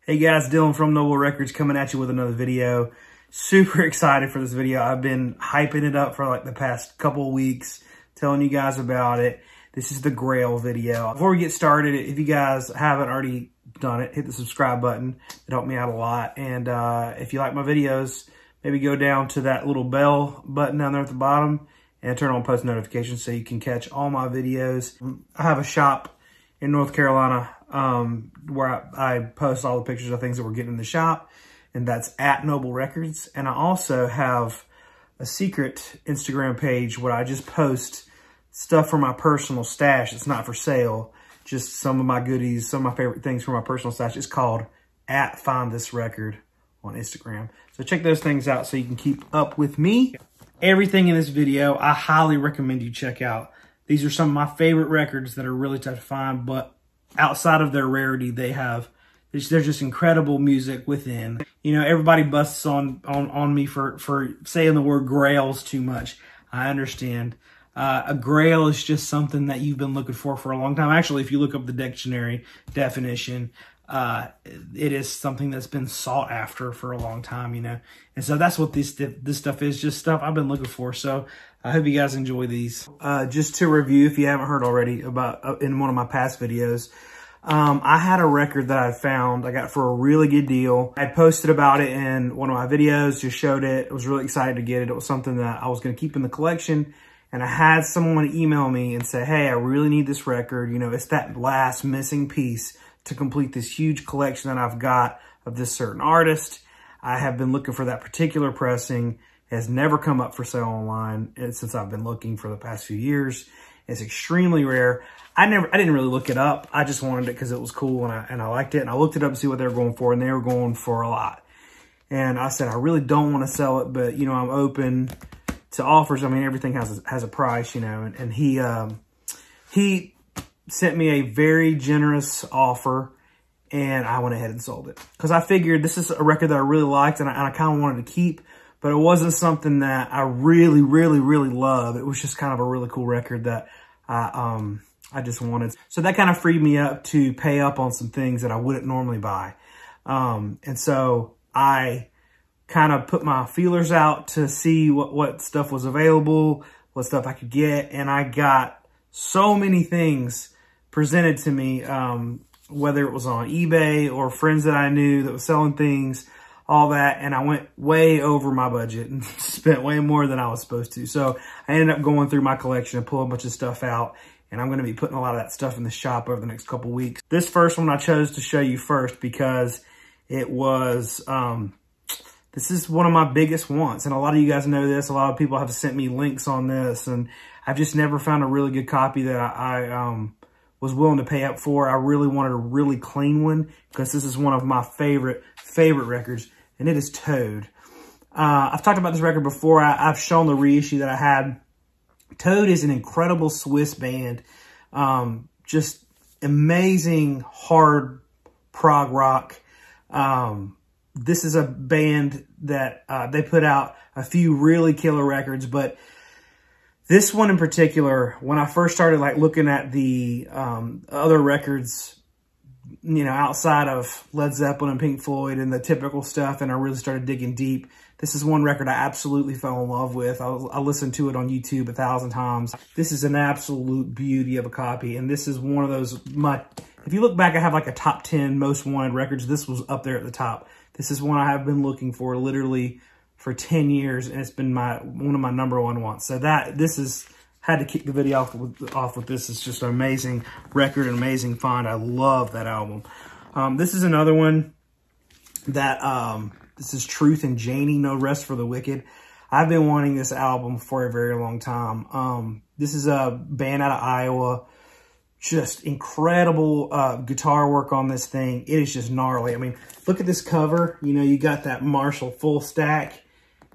Hey guys, Dylan from Noble Records coming at you with another video. Super excited for this video. I've been hyping it up for like the past couple of weeks, telling you guys about it. This is the Grail video. Before we get started, if you guys haven't already done it, hit the subscribe button. It helped me out a lot. And if you like my videos, maybe go down to that little bell button down there at the bottom and turn on post notifications so you can catch all my videos. I have a shop in North Carolina where I post all the pictures of things that we're getting in the shop, and that's at Noble Records. And I also have a secret Instagram page where I just post stuff from my personal stash. It's not for sale, just some of my goodies, some of my favorite things from my personal stash. It's called at Find This Record on Instagram. So check those things out so you can keep up with me. Everything in this video, I highly recommend you check out. These are some of my favorite records that are really tough to find, but outside of their rarity, they're just incredible music within. You know, everybody busts on me for saying the word Grail's too much. I understand. A Grail is just something that you've been looking for a long time. Actually, if you look up the dictionary definition, it is something that's been sought after for a long time, you know. And so that's what this stuff is, just stuff I've been looking for. So I hope you guys enjoy these. Just to review, if you haven't heard already about in one of my past videos, I had a record that I found I got for a really good deal. I posted about it in one of my videos, just showed it. I was really excited to get it. It was something that I was going to keep in the collection. And I had someone email me and say, hey, I really need this record. You know, it's that last missing piece to complete this huge collection that I've got of this certain artist. I have been looking for that particular pressing. It has never come up for sale online since I've been looking for the past few years. It's extremely rare. I didn't really look it up. I just wanted it because it was cool and I liked it. And I looked it up to see what they were going for, and they were going for a lot. And I said, I really don't want to sell it, but you know, I'm open to offers. I mean, everything has a price, you know. And he sent me a very generous offer, and I went ahead and sold it because I figured this is a record that I really liked and I kind of wanted to keep, but it wasn't something that I really, really, really love. It was just kind of a really cool record that I just wanted. So that kind of freed me up to pay up on some things that I wouldn't normally buy. And so I kind of put my feelers out to see what stuff was available, what stuff I could get. And I got so many things presented to me, whether it was on eBay or friends that I knew that was selling things, all that. And I went way over my budget and spent way more than I was supposed to. So I ended up going through my collection and pulling a bunch of stuff out. And I'm going to be putting a lot of that stuff in the shop over the next couple weeks. This first one I chose to show you first because it was, this is one of my biggest wants. And a lot of you guys know this. A lot of people have sent me links on this. And I've just never found a really good copy that I was willing to pay up for. I really wanted a really clean one because this is one of my favorite records, and it is Toad. I've talked about this record before. I've shown the reissue that I had. Toad is an incredible Swiss band. Just amazing hard prog rock. This is a band that they put out a few really killer records, but this one in particular, when I first started like looking at the other records, you know, outside of Led Zeppelin and Pink Floyd and the typical stuff, and I really started digging deep, this is one record I absolutely fell in love with. I listened to it on YouTube 1,000 times. This is an absolute beauty of a copy, and this is one of those, if you look back, I have like a top 10 most wanted records. This was up there at the top. This is one I have been looking for literally for 10 years, and it's been one of my number one wants. So had to kick the video off with this. It's just an amazing record, an amazing find. I love that album. This is another one that, this is Truth and Janie, No Rest for the Wicked. I've been wanting this album for a very long time. This is a band out of Iowa. Just incredible guitar work on this thing. It is just gnarly. I mean, look at this cover. You know, you got that Marshall full stack,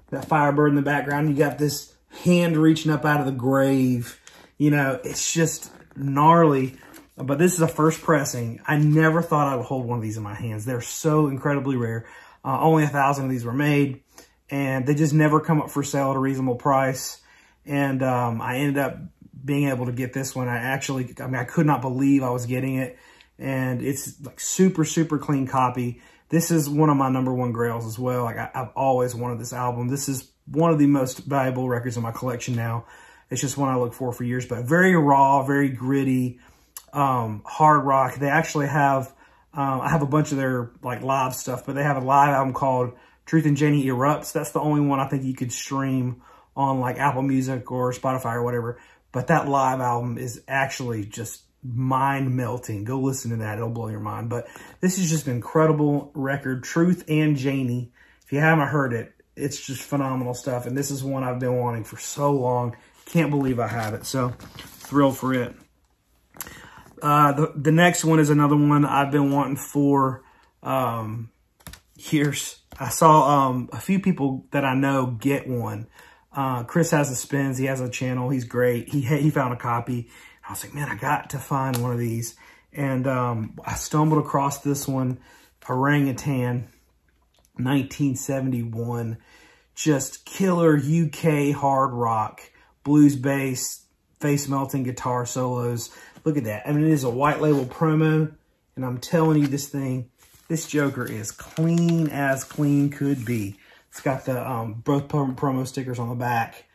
that Firebird in the background. You got this hand reaching up out of the grave. You know, it's just gnarly. But this is a first pressing. I never thought I would hold one of these in my hands. They're so incredibly rare. Only 1,000 of these were made, and they just never come up for sale at a reasonable price. And I ended up being able to get this one. I could not believe I was getting it. and it's like super, super clean copy. This is one of my #1 grails as well. Like I've always wanted this album. This is one of the most valuable records in my collection now. It's just one I look for years, but very raw, very gritty, hard rock. They actually have, I have a bunch of their like live stuff, but they have a live album called Truth and Janie Erupts. That's the only one I think you could stream on like Apple Music or Spotify or whatever. But that live album is actually just mind melting. Go listen to that. It'll blow your mind. But this is just an incredible record. Truth and Janie. If you haven't heard it, it's just phenomenal stuff. And this is one I've been wanting for so long. Can't believe I have it. So thrilled for it. The next one is another one I've been wanting for years. I saw a few people that I know get one. Chris has the spins. He has a channel. He's great. He found a copy. I was like, man, I got to find one of these. And I stumbled across this one, Orangutan, 1971. Just killer UK hard rock, blues bass, face melting guitar solos. Look at that. I mean, it is a white label promo. And I'm telling you this Joker is clean as clean could be. It's got the both promo stickers on the back.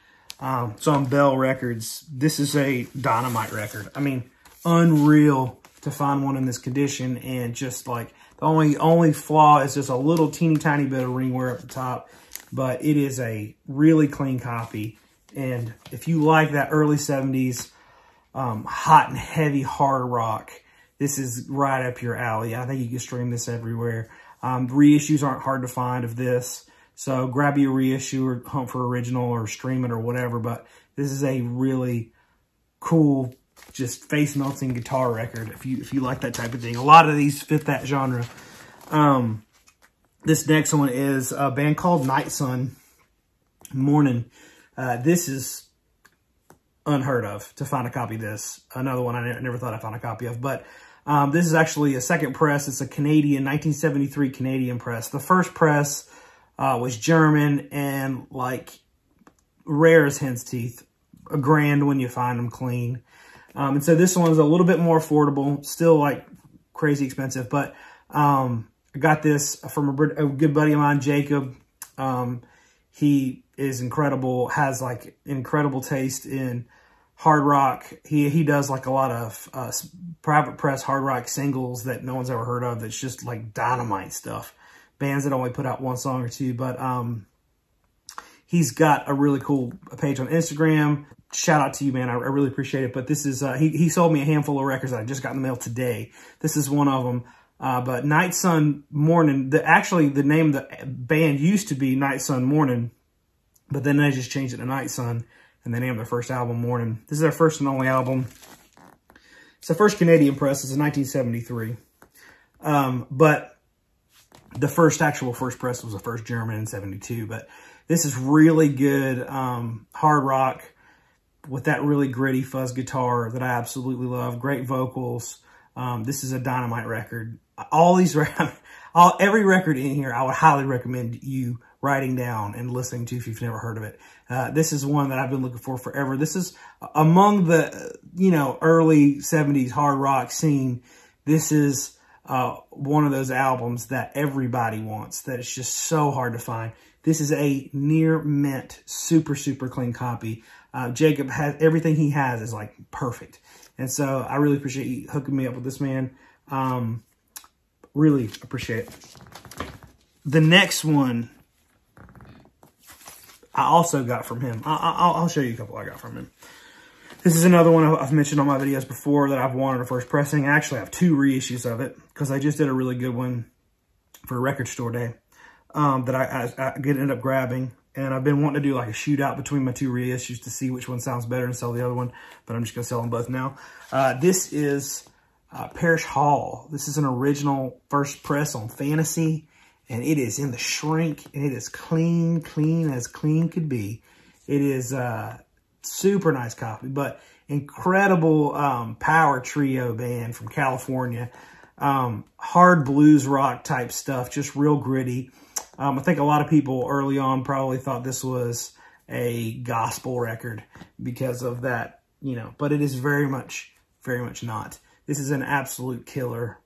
It's on Bell Records. This is a dynamite record. I mean, unreal to find one in this condition. And just like the only flaw is just a little teeny tiny bit of ring wear at the top. But it is a really clean copy. And if you like that early 70s hot and heavy hard rock, this is right up your alley. I think you can stream this everywhere. Reissues aren't hard to find of this. So grab your reissue or hunt for original or stream it or whatever. But this is a really cool, just face-melting guitar record if you like that type of thing. A lot of these fit that genre. This next one is a band called Night Sun Morning. This is unheard of to find a copy of this. Another one I never thought I found a copy of. But this is actually a second press. It's a Canadian, 1973 Canadian press. The first press was German and like rare as hen's teeth. $1,000 when you find them clean. And so this one's a little bit more affordable. Still like crazy expensive. But I got this from a good buddy of mine, Jacob. He is incredible, has like incredible taste in hard rock. He does like a lot of private press hard rock singles that no one's ever heard of. That's just like dynamite stuff. Bands that only put out one song or two. But he's got a really cool page on Instagram. Shout out to you, man. I really appreciate it. But this is, he sold me a handful of records that I just got in the mail today. This is one of them. But Night Sun Morning, actually the name of the band used to be Night Sun Morning, but then they just changed it to Night Sun, and they named their first album Morning. This is their first and only album. It's the first Canadian press. It's in 1973. But the first press was the first German in 72. But this is really good hard rock with that really gritty fuzz guitar that I absolutely love. Great vocals. This is a dynamite record. Every record in here, I would highly recommend you writing down and listening to if you've never heard of it. This is one that I've been looking for forever. This is among the, early 70s hard rock scene. This is one of those albums that everybody wants, that it's just so hard to find. This is a near mint, super, super clean copy. Jacob has, everything he has is like perfect. And so I really appreciate you hooking me up with this, man. Really appreciate it. The next one I also got from him. I'll show you a couple I got from him. This is another one I've mentioned on my videos before that I've wanted a first pressing. I actually have 2 reissues of it because I just did a really good one for Record Store Day that I ended up grabbing. And I've been wanting to do like a shootout between my 2 reissues to see which one sounds better and sell the other one. But I'm just going to sell them both now. This is Parish Hall. This is an original first press on Fantasy. And it is in the shrink. And it is clean as clean could be. It is super nice copy. But incredible power trio band from California. Hard blues rock type stuff. Just real gritty. I think a lot of people early on probably thought this was a gospel record because of that, but it is very much not. This is an absolute killer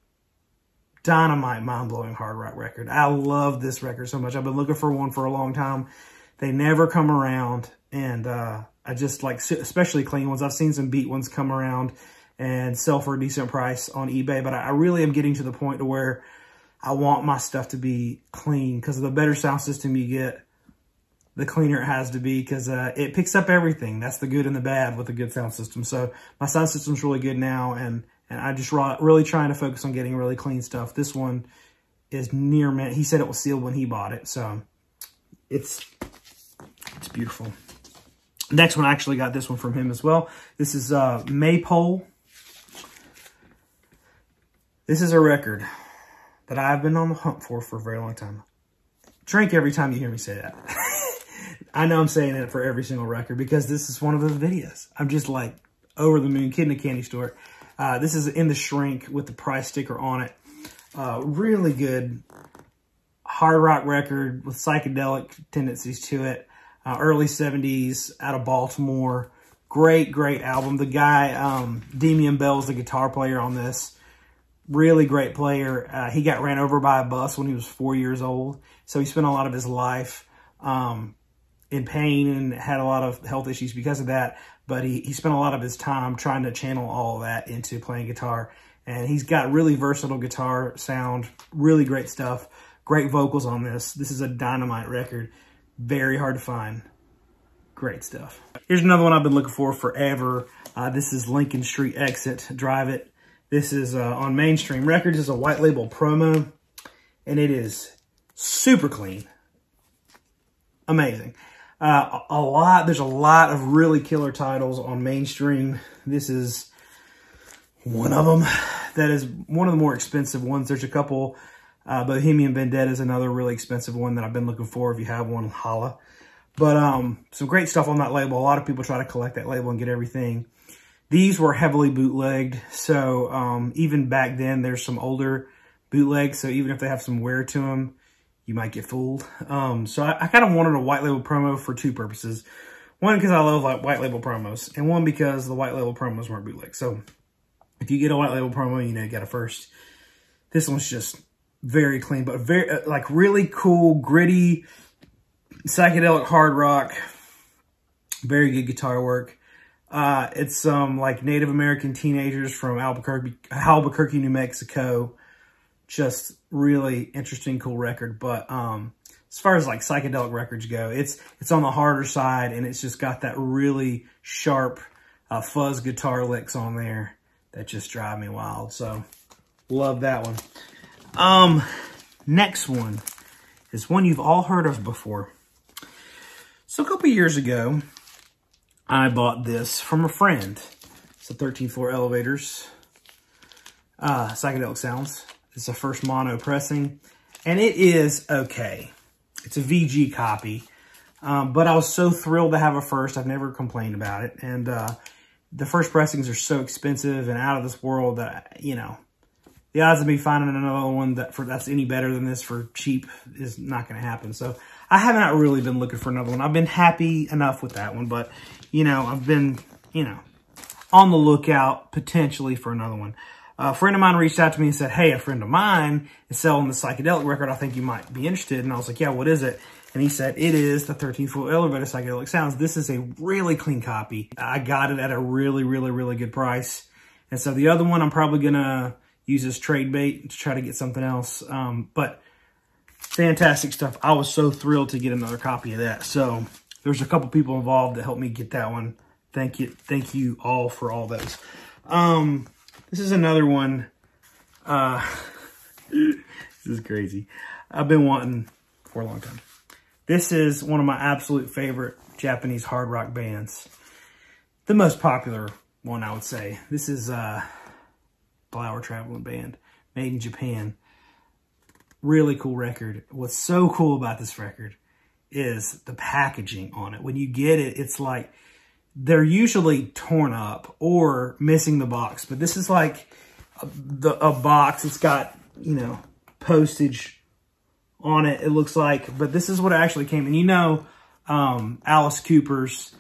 dynamite, mind-blowing hard rock record. I love this record so much. I've been looking for one for a long time. They never come around, and I just like, especially clean ones. I've seen some beat ones come around and sell for a decent price on eBay, but I really am getting to the point to where I want my stuff to be clean, because the better sound system you get, the cleaner it has to be, because it picks up everything. That's the good and the bad with a good sound system. So my sound system's really good now, and I just really trying to focus on getting really clean stuff. This one is near mint. He said it was sealed when he bought it, so it's beautiful. Next one, I actually got this one from him as well. This is Maypole. This is a record that I've been on the hunt for a very long time. Drink every time you hear me say that. I know I'm saying it for every single record because this is one of those videos. I'm just like over the moon, kid in a candy store. This is In the Shrink with the price sticker on it. Really good hard rock record with psychedelic tendencies to it. Early 70s out of Baltimore. Great, great album. The guy, Damian Bell's the guitar player on this. Really great player. He got ran over by a bus when he was 4 years old. So he spent a lot of his life in pain and had a lot of health issues because of that. But he spent a lot of his time trying to channel all of that into playing guitar. And he's got really versatile guitar sound, really great stuff, great vocals on this. This is a dynamite record. Very hard to find. Great stuff. Here's another one I've been looking for forever. This is Lincoln Street Exit, Drive It. This is on Mainstream Records. It's a white label promo, and it is super clean. Amazing. There's a lot of really killer titles on Mainstream. This is one of them. That is one of the more expensive ones. There's a couple. Bohemian Vendetta is another really expensive one that I've been looking for. If you have one, holla. But some great stuff on that label. A lot of people try to collect that label and get everything. These were heavily bootlegged. So even back then, there's some older bootlegs. So even if they have some wear to them, you might get fooled. So I kind of wanted a white label promo for two purposes. One, because I love like white label promos. And one, because the white label promos weren't bootleg. So if you get a white label promo, you know you got it first. This one's just very clean, but very like really cool, gritty, psychedelic hard rock. Very good guitar work. It's some like Native American teenagers from Albuquerque, New Mexico. Just really interesting, cool record. But as far as like psychedelic records go, it's on the harder side, and it's just got that really sharp fuzz guitar licks on there that just drive me wild. So love that one. Next one is one you've all heard of before. So a couple years ago, I bought this from a friend. It's a 13th Floor Elevators, Psychedelic Sounds. It's a first mono pressing, and it is okay. It's a VG copy, but I was so thrilled to have a first. I've never complained about it, and the first pressings are so expensive and out of this world that, you know, the odds of me finding another one that's any better than this for cheap is not going to happen. So I have not really been looking for another one. I've been happy enough with that one, but, you know, I've been, you know, on the lookout potentially for another one. A friend of mine reached out to me and said, hey, a friend of mine is selling the psychedelic record. I think you might be interested. And I was like, yeah, what is it? And he said, it is the 13th Floor Elevator Psychedelic Sounds. This is a really clean copy. I got it at a really, really, really good price. And so the other one, I'm probably going to use as trade bait to try to get something else. But fantastic stuff. I was so thrilled to get another copy of that. So there's a couple people involved that helped me get that one. Thank you. Thank you all for all those. This is another one. This is crazy. I've been wanting for a long time. This is one of my absolute favorite Japanese hard rock bands. The most popular one, I would say. This is Flower Traveling Band, made in Japan. Really cool record. What's so cool about this record is the packaging on it. When you get it, it's like they're usually torn up or missing the box, but this is like a box. It's got, you know, postage on it, it looks like, but this is what it actually came in. You know, Alice Cooper's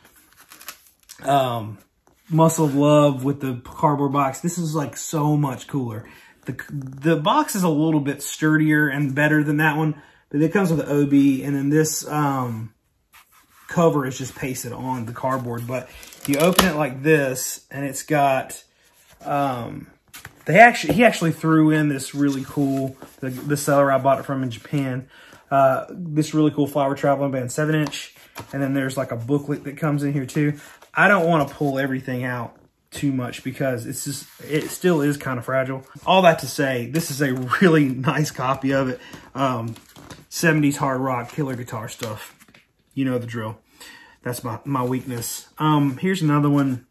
Muscle of Love with the cardboard box. This is like so much cooler. The box is a little bit sturdier and better than that one, but it comes with an OB, and then this cover is just pasted on the cardboard. But you open it like this, and it's got he actually threw in this really cool, the seller I bought it from in Japan, this really cool Flower Traveling Band 7-inch, and then there's like a booklet that comes in here too. I don't want to pull everything out too much because it still is kind of fragile. All that to say, this is a really nice copy of it. 70s hard rock, killer guitar stuff. You know the drill. That's my weakness. Here's another one.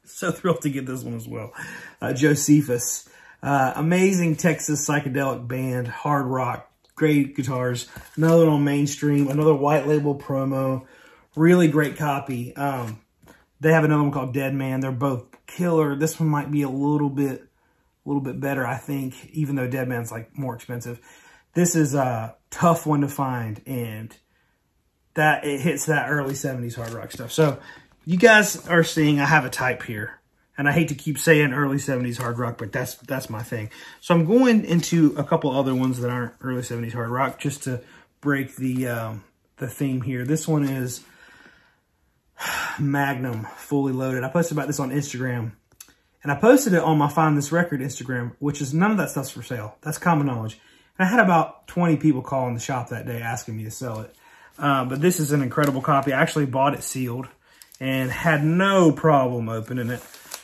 So thrilled to get this one as well. Josephus. Amazing Texas psychedelic band, hard rock, great guitars. Another one on mainstream, another white label promo. Really great copy. They have another one called Dead Man. They're both killer. This one might be a little bit better, I think, even though Dead Man's like more expensive. This is a tough one to find, and that it hits that early 70s hard rock stuff. So you guys are seeing I have a type here, and I hate to keep saying early 70s hard rock, but that's my thing. So I'm going into a couple other ones that aren't early 70s hard rock just to break the theme here. This one is Magnum, Fully Loaded. I posted about this on Instagram, and I posted it on my Find This Record Instagram, which is none of that stuff's for sale. That's common knowledge. And I had about 20 people call in the shop that day asking me to sell it. But this is an incredible copy. I actually bought it sealed and had no problem opening it.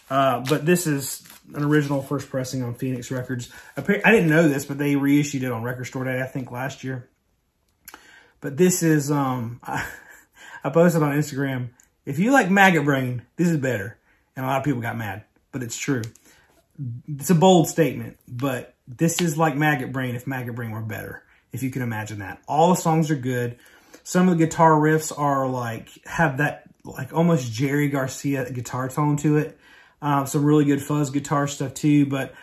But this is an original first pressing on Phoenix Records. I didn't know this, but they reissued it on Record Store Day, I think, last year. But this is, I posted on Instagram, if you like Maggot Brain, this is better. And a lot of people got mad, but it's true. It's a bold statement, but this is like Maggot Brain if Maggot Brain were better, if you can imagine that. All the songs are good. Some of the guitar riffs are like, have that like almost Jerry Garcia guitar tone to it. Some really good fuzz guitar stuff too, but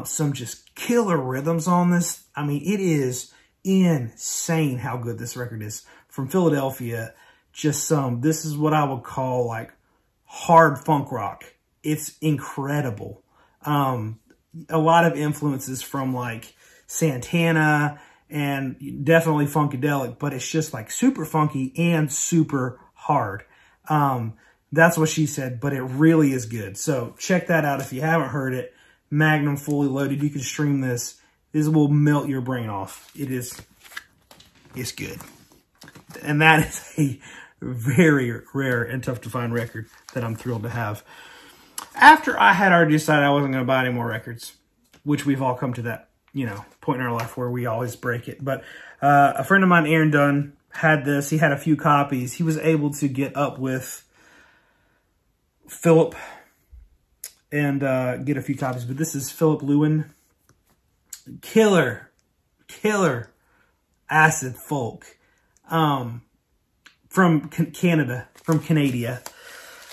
some just killer rhythms on this. I mean, it is insane how good this record is. From Philadelphia, this is what I would call like hard funk rock. It's incredible. A lot of influences from like Santana and definitely Funkadelic, but it's just like super funky and super hard. That's what she said, but it really is good. So check that out if you haven't heard it. Magnum, Fully Loaded. You can stream this. This will melt your brain off. It's good. And that is a very rare and tough to find record that I'm thrilled to have. After I had already decided I wasn't going to buy any more records, which we've all come to that, point in our life where we always break it. But a friend of mine, Aaron Dunn, had this. He had a few copies. He was able to get up with Philip and get a few copies. But this is Philip Lewin. Killer acid folk. From Canada, from Canada.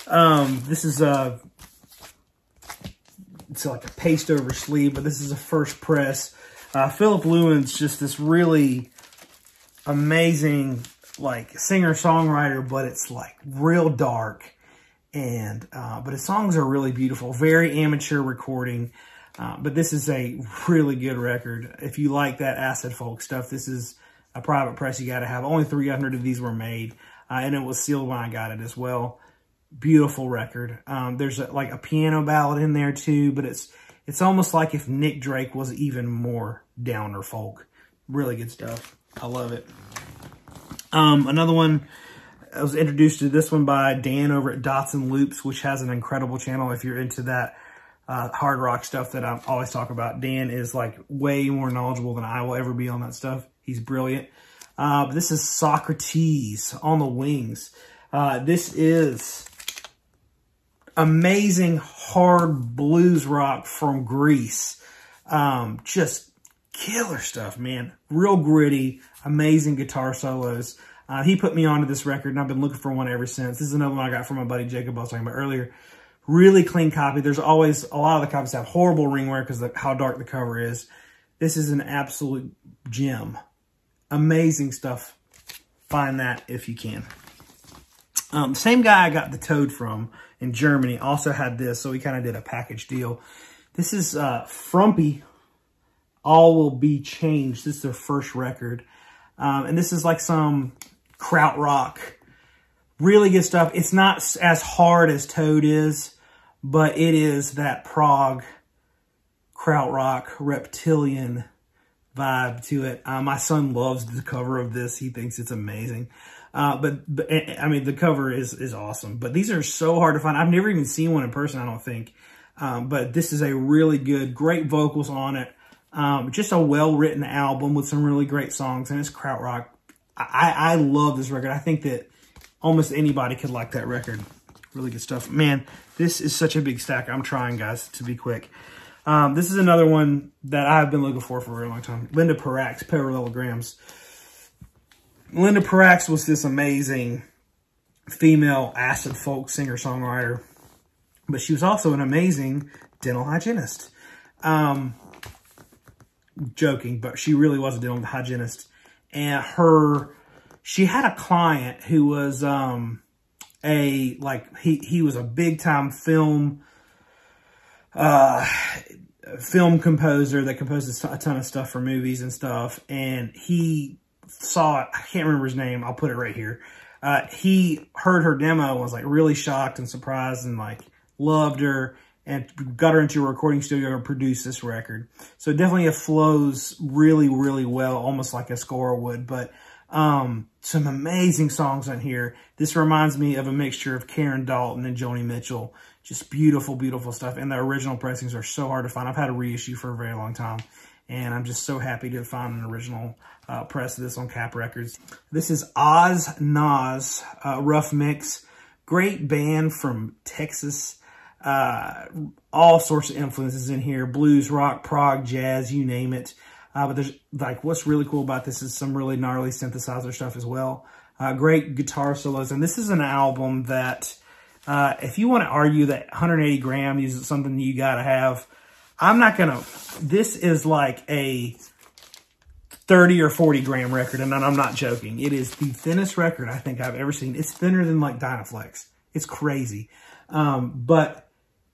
This is it's like a paste over sleeve, but this is a first press. Philip Lewin's just this really amazing, like, singer-songwriter, but it's like real dark. And, but his songs are really beautiful, very amateur recording. But this is a really good record. If you like that acid folk stuff, this is a private press you got to have. Only 300 of these were made, and it was sealed when I got it as well. Beautiful record. There's like a piano ballad in there too, but it's almost like if Nick Drake was even more downer folk. Really good stuff. I love it. Another one, I was introduced to this one by Dan over at Dots and Loops, which has an incredible channel if you're into that hard rock stuff that I always talk about. Dan is like way more knowledgeable than I will ever be on that stuff. He's brilliant. But this is Socrates, On the Wings. This is amazing hard blues rock from Greece. Just killer stuff, man. Real gritty, amazing guitar solos. He put me onto this record, and I've been looking for one ever since. This is another one I got from my buddy Jacob I was talking about earlier. Really clean copy. There's always, a lot of the copies have horrible ring wear because of how dark the cover is. This is an absolute gem. Amazing stuff. Find that if you can. Same guy I got the Toad from in Germany also had this, so we kind of did a package deal. This is Frumpy, All Will Be Changed. This is their first record. And this is like some krautrock. Really good stuff. It's not as hard as Toad is, but it is that prog, krautrock, reptilian vibe to it. My son loves the cover of this. He thinks it's amazing. But I mean, the cover is awesome. But these are so hard to find. I've never even seen one in person, I don't think. But this is a really good, great vocals on it. Just a well-written album with some really great songs, and it's krautrock. I love this record. I think that almost anybody could like that record. Really good stuff. Man, this is such a big stack. I'm trying, guys, to be quick. This is another one that I've been looking for a very long time. Linda Perrax, Parallelograms. Linda Perrax was this amazing female acid folk singer-songwriter, but she was also an amazing dental hygienist. Joking, but she really was a dental hygienist. And she had a client who was he was a big-time film composer that composes a ton of stuff for movies and stuff. And he saw it. I can't remember his name. I'll put it right here. He heard her demo and was like really shocked and surprised and like loved her and got her into a recording studio and produced this record. So definitely it flows really, really well, almost like a score would. But some amazing songs on here. This reminds me of a mixture of Karen Dalton and Joni Mitchell. Just beautiful, beautiful stuff. And the original pressings are so hard to find. I've had a reissue for a very long time. And I'm just so happy to find an original press of this on Cap Records. This is Oz Nas, Rough Mix. Great band from Texas. All sorts of influences in here. Blues, rock, prog, jazz, you name it. But there's like, what's really cool about this is some really gnarly synthesizer stuff as well. Great guitar solos. And this is an album that, if you want to argue that 180 grams is something you got to have, I'm not going to, this is like a 30 or 40 gram record. And I'm not joking. It is the thinnest record I think I've ever seen. It's thinner than like Dynaflex. It's crazy. But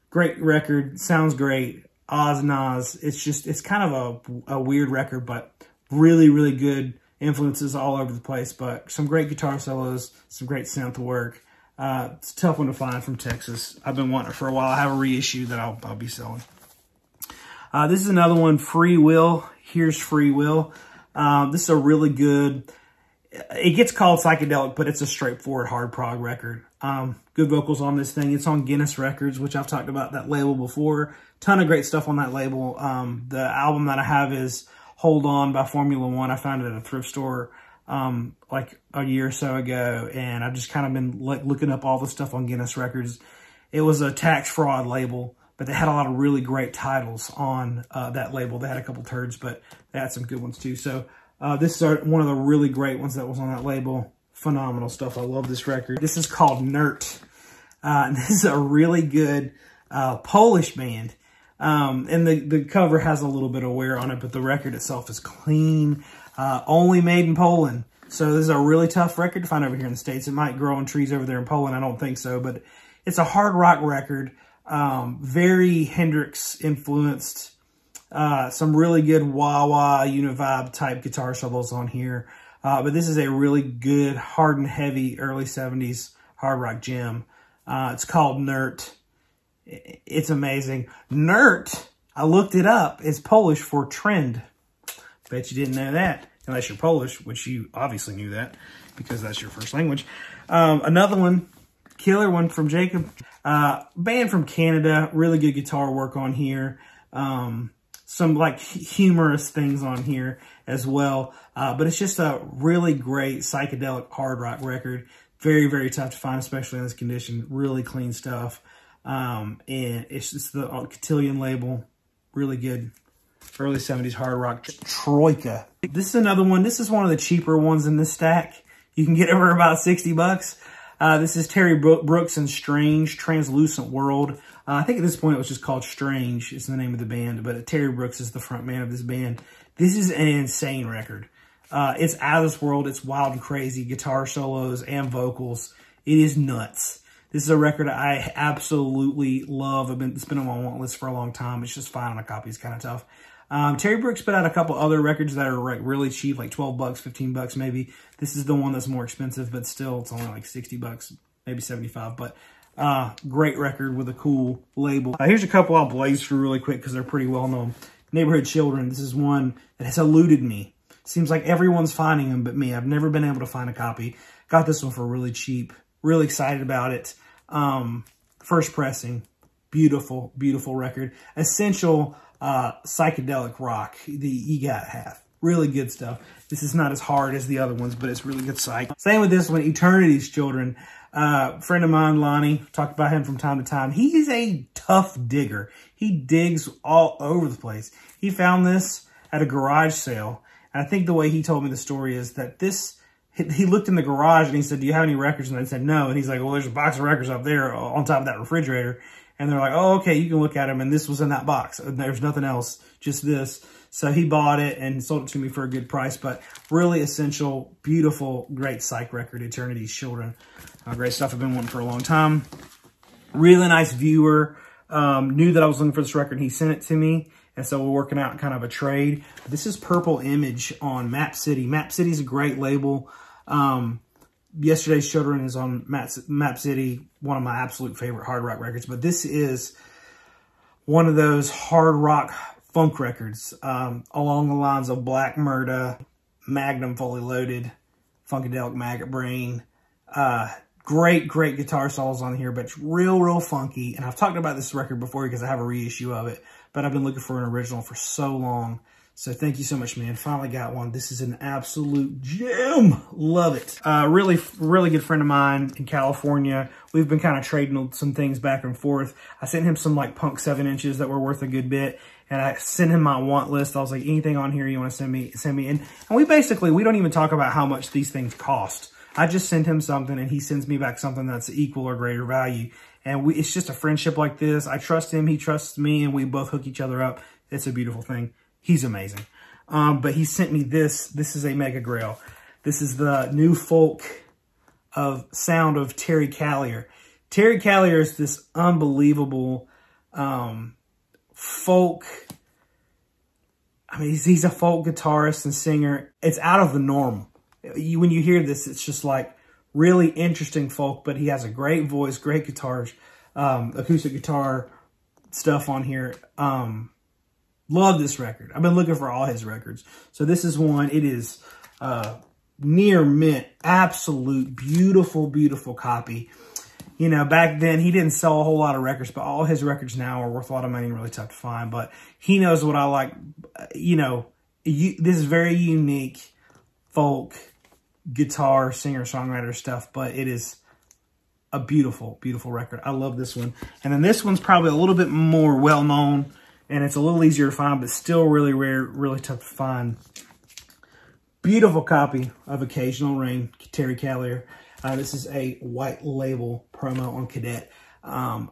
great record. Sounds great. Oz Nas. It's kind of a weird record, but really, really good influences all over the place. But some great guitar solos, some great synth work. It's a tough one to find from Texas. I've been wanting it for a while. I have a reissue that I'll be selling. This is another one, Free Will. Here's Free Will. This is a really good, it gets called psychedelic, but it's a straightforward hard prog record. Good vocals on this thing. It's on Guinness Records, which I've talked about that label before. Ton of great stuff on that label. The album that I have is Hold On by Formula One. I found it at a thrift store like a year or so ago, and I've just kind of been looking up all the stuff on Guinness Records. It was a tax fraud label, but they had a lot of really great titles on that label. They had a couple turds, but they had some good ones too. So this is one of the really great ones that was on that label. Phenomenal stuff. I love this record. This is called Nert. This is a really good Polish band. And the cover has a little bit of wear on it, but the record itself is clean. Only made in Poland. So this is a really tough record to find over here in the States. It might grow on trees over there in Poland. I don't think so, but it's a hard rock record. Very Hendrix influenced. Some really good wah-wah univibe type guitar solos on here. But this is a really good, hard and heavy early 70s hard rock gem. It's called Nert. It's amazing. Nert, I looked it up, is Polish for trend. Bet you didn't know that, unless you're Polish, which you obviously knew that because that's your first language. Another one, killer one from Jacob. Band from Canada, really good guitar work on here. Some like humorous things on here as well. But it's just a really great psychedelic hard rock record. Very, very tough to find, especially in this condition. Really clean stuff. And it's just the Cotillion label. Really good early 70s hard rock. Troika. This is another one. This is one of the cheaper ones in this stack. You can get it for about 60 bucks. This is Terry Brooks and Strange, Translucent World. I think at this point it was just called Strange. It's the name of the band, but Terry Brooks is the front man of this band. This is an insane record. It's out of this world. It's wild and crazy. Guitar solos and vocals. It is nuts. This is a record I absolutely love. It's been on my want list for a long time. It's just finding a copy is kind of tough. Terry Brooks put out a couple other records that are like really cheap, like 12 bucks, 15 bucks maybe. This is the one that's more expensive, but still it's only like 60 bucks, maybe 75. But great record with a cool label. Here's a couple I'll blaze through really quick because they're pretty well known. Neighborhood Children. This is one that has eluded me. Seems like everyone's finding them but me. I've never been able to find a copy. Got this one for really cheap. Really excited about it. First pressing. Beautiful, beautiful record. Essential psychedelic rock, the EGOT half. Really good stuff. This is not as hard as the other ones, but it's really good psych. Same with this one, Eternity's Children. Friend of mine, Lonnie, talked about him from time to time. He's a tough digger. He digs all over the place. He found this at a garage sale. And I think the way he told me the story is that he looked in the garage and he said, do you have any records? And they said, no. And he's like, well, there's a box of records up there on top of that refrigerator. And they're like, oh, okay, you can look at them. And this was in that box. And there's nothing else, just this. So he bought it and sold it to me for a good price. But really essential, beautiful, great psych record, Eternity's Children. Great stuff I've been wanting for a long time. Really nice viewer. Knew that I was looking for this record and he sent it to me. And so we're working out kind of a trade. This is Purple Image on Map City. Map City is a great label. Yesterday's Children is on Map City, one of my absolute favorite hard rock records. But this is one of those hard rock funk records along the lines of Black Murda, Magnum Fully Loaded, Funkadelic Maggot Brain. Great, great guitar solos on here, but it's real, real funky. And I've talked about this record before because I have a reissue of it, but I've been looking for an original for so long. So thank you so much, man. Finally got one. This is an absolute gem. Love it. Really, really good friend of mine in California. We've been kind of trading some things back and forth. I sent him some like punk 7 inches that were worth a good bit. And I sent him my want list. I was like, anything on here you want to send me, send me. And we don't even talk about how much these things cost. I just send him something and he sends me back something that's equal or greater value. And it's just a friendship like this. I trust him, he trusts me, and we both hook each other up. It's a beautiful thing. He's amazing. But he sent me this. This is a Mega Grail. This is the new folk sound of Terry Callier. Terry Callier is this unbelievable folk. I mean, he's a folk guitarist and singer. It's out of the norm. When you hear this, it's just like really interesting folk, but he has a great voice, great guitars, acoustic guitar stuff on here. Love this record. I've been looking for all his records. So this is one. It is near mint. Absolute beautiful, beautiful copy. You know, back then he didn't sell a whole lot of records, but all his records now are worth a lot of money and really tough to find. But he knows what I like. You know, this is very unique folk guitar, singer, songwriter stuff, but it is a beautiful, beautiful record. I love this one. And then this one's probably a little bit more well-known, and it's a little easier to find, but still really rare, really tough to find. Beautiful copy of Occasional Rain, Terry Callier. This is a white label promo on Cadet. I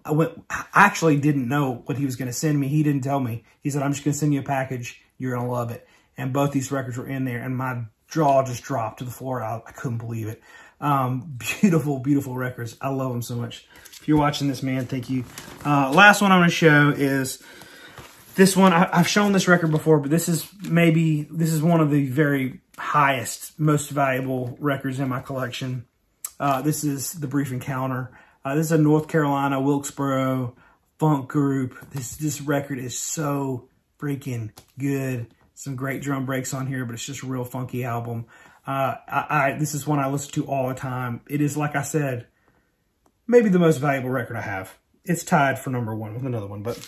actually didn't know what he was going to send me. He didn't tell me. He said, I'm just going to send you a package. You're going to love it. And both these records were in there, and my jaw just dropped to the floor. I couldn't believe it. Beautiful, beautiful records. I love them so much. If you're watching this, man, thank you. Last one I'm going to show is this one. I've shown this record before, but this is one of the very highest, most valuable records in my collection. This is The Brief Encounter. This is a North Carolina, Wilkesboro funk group. This record is so freaking good. Some great drum breaks on here, but it's just a real funky album. This is one I listen to all the time. It is, like I said, maybe the most valuable record I have. It's tied for #1 with another one, but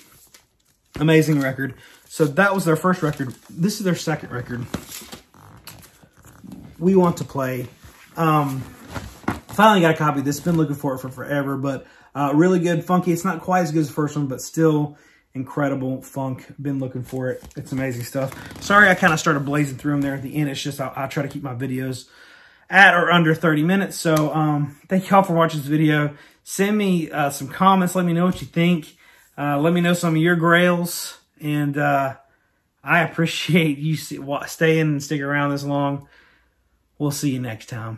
amazing record. So that was their first record. This is their second record. We Want to Play. Finally got a copy of this. Been looking for it for forever, but really good, funky. It's not quite as good as the first one, but still incredible funk. Been looking for it. It's amazing stuff. Sorry I kind of started blazing through them there at the end. It's just I try to keep my videos at or under 30 minutes. So thank y'all for watching this video. Send me some comments. Let me know what you think. Let me know some of your grails. And I appreciate you staying and sticking around this long. We'll see you next time.